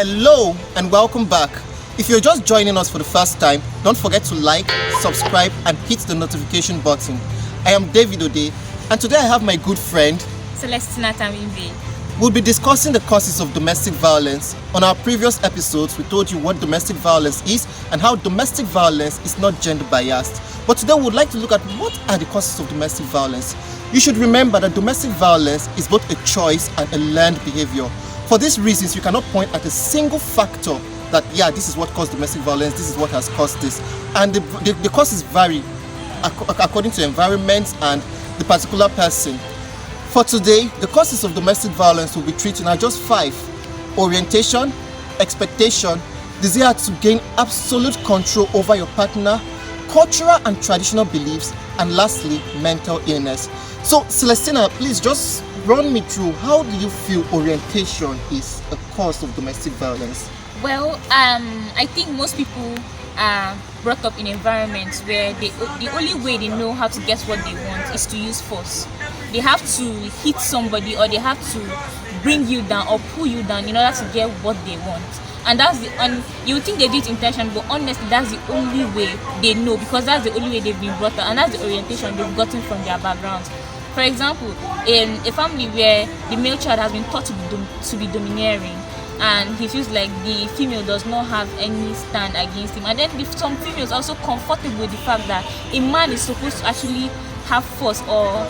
Hello and welcome back. If you're just joining us for the first time, don't forget to like, subscribe and hit the notification button. I am David Ode and today I have my good friend Celestina Tamimbe. We'll be discussing the causes of domestic violence. On our previous episodes, we told you what domestic violence is and how domestic violence is not gender biased. But today we would like to look at what are the causes of domestic violence. You should remember that domestic violence is both a choice and a learned behavior. For these reasons, you cannot point at a single factor that, this is what caused domestic violence, this is what has caused this. And the causes vary according to environment and the particular person. For today, the causes of domestic violence we'll be treating are just 5. Orientation, expectation, desire to gain absolute control over your partner, cultural and traditional beliefs, and lastly, mental illness. So, Celestina, please just run me through, how do you feel orientation is a cause of domestic violence? Well, I think most people are brought up in environments where the only way they know how to get what they want is to use force. They have to hit somebody or they have to bring you down or pull you down in order to get what they want. And you would think they do it intentionally, but honestly, that's the only way they know, because that's the only way they've been brought up, and that's the orientation they've gotten from their backgrounds. For example, in a family where the male child has been taught to be domineering, and he feels like the female does not have any stand against him, and then some females are also comfortable with the fact that a man is supposed to actually have force or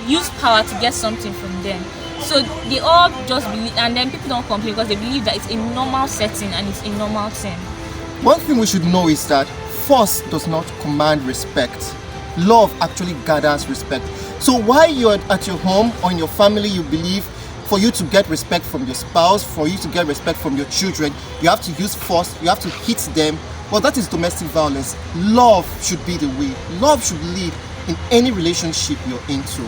use power to get something from them. So they all just believe, and then people don't complain because they believe that it's a normal setting and it's a normal thing. One thing we should know is that force does not command respect. Love actually gathers respect. So while you're at your home or in your family, you believe for you to get respect from your spouse, for you to get respect from your children, you have to use force, you have to hit them. Well, that is domestic violence. Love should be the way. Love should lead in any relationship you're into.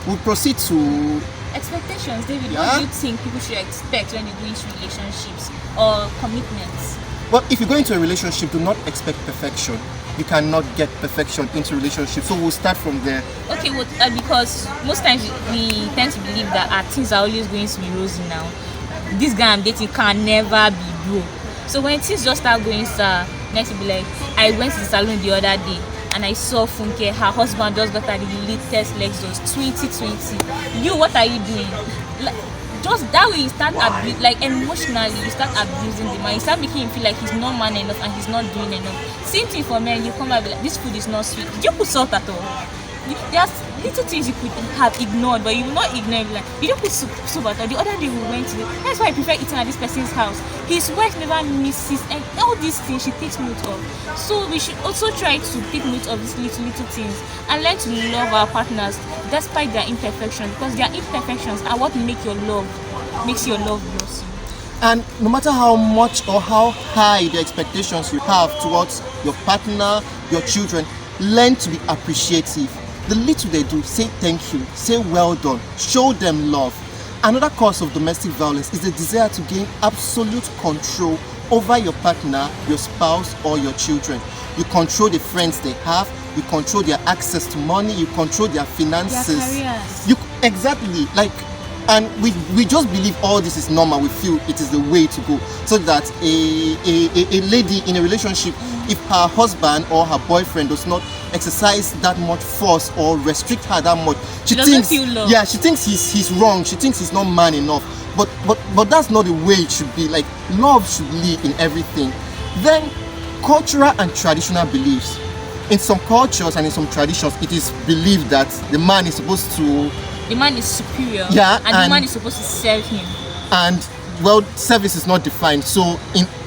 We'll proceed to expectations. David, what do you think people should expect when they go into relationships or commitments? Well, if you go into a relationship, do not expect perfection. You cannot get perfection into a relationship. So we'll start from there. Okay, well, because most times we tend to believe that things are always going to be rosy now. This guy I'm dating can never be broke. So when things just start going sour, next to be like, I went to the salon the other day and I saw Funke, her husband just got her the latest Lexus 2020. You, what are you doing? Just that way you start emotionally you start abusing the man. You start making him feel like he's not man enough and he's not doing enough. Same thing for men. You come back like, this food is not sweet. Did you put salt at all? There's little things you could have ignored, but you will not ignore it. Like, you don't put soup at all. The other day we went to that's why I prefer eating at this person's house. His wife never misses, and all these things she takes note of. So we should also try to take note of these little things and learn to love our partners despite their imperfections, because their imperfections are what makes your love blossom. And no matter how much or how high the expectations you have towards your partner, your children, learn to be appreciative. The little they do, say thank you, say well done, show them love. Another cause of domestic violence is the desire to gain absolute control over your partner, your spouse, or your children. You control the friends they have, you control their access to money, you control their finances. Their careers. And we just believe all this is normal. We feel it is the way to go. So that a lady in a relationship, if her husband or her boyfriend does not exercise that much force or restrict her that much, she thinks he's wrong. She thinks he's not man enough. But that's not the way it should be. Like, love should lead in everything. Then cultural and traditional beliefs. In some cultures and in some traditions, it is believed that the man is supposed to. The man is superior, and the man is supposed to serve him. And well, service is not defined. So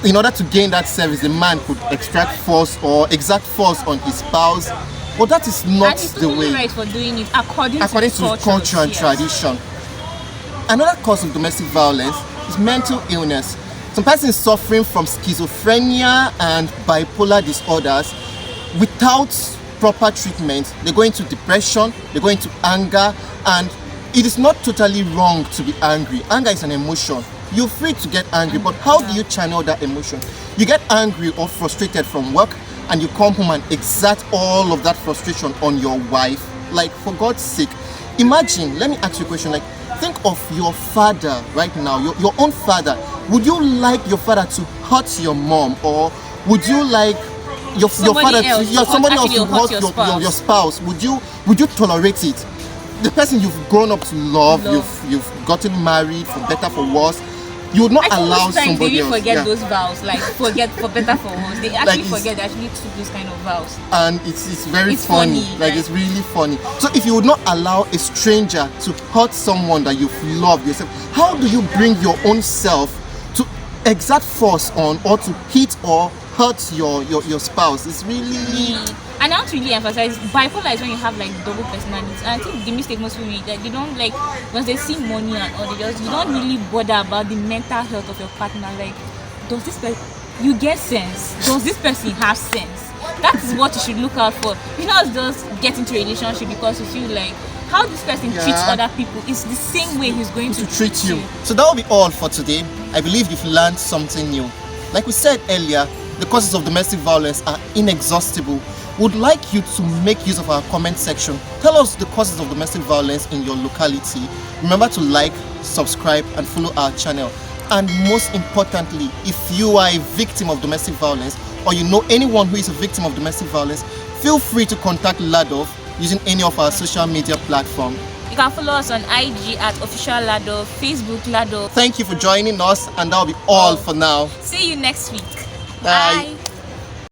in order to gain that service, the man could extract force or exact force on his spouse. But that is not the way. Right for doing it according to culture and tradition. Another cause of domestic violence is mental illness. Some persons suffering from schizophrenia and bipolar disorders without proper treatment, they go into depression, they go into anger, and it is not totally wrong to be angry. Anger is an emotion. You're free to get angry, but how do you channel that emotion? You get angry or frustrated from work and you come home and exert all of that frustration on your wife. Like, for God's sake, imagine, let me ask you a question, like, think of your father right now, your own father. Would you like your father to hurt your mom, or would you like your father to somebody else to hurt your spouse? Would you tolerate it? The person you've grown up to love. You've gotten married, for better for worse. You would not allow somebody else. They forget those vows, like forget for better for worse. They actually forget they actually took those kind of vows. And it's very funny. Like it's really funny. So if you would not allow a stranger to hurt someone that you've loved yourself, how do you bring your own self to exert force on, or to hit or hurt your spouse? It's really. And I want to really emphasize, bipolar is when you have like double personalities. And I think the mistake most people make, that they don't, like, once they see money and all, you don't really bother about the mental health of your partner. Like, does this person, you get sense? Does this person have sense? That is what you should look out for. You not just get into a relationship because you feel like how this person treats other people is the same way he's going to treat you. So that will be all for today. I believe you've learned something new. Like we said earlier, the causes of domestic violence are inexhaustible. Would like you to make use of our comment section. Tell us the causes of domestic violence in your locality. Remember to like, subscribe, and follow our channel. And most importantly, if you are a victim of domestic violence, or you know anyone who is a victim of domestic violence, feel free to contact Ladov using any of our social media platforms. You can follow us on IG at official Ladov, Facebook Ladov. Thank you for joining us, and that'll be all for now. See you next week. Bye.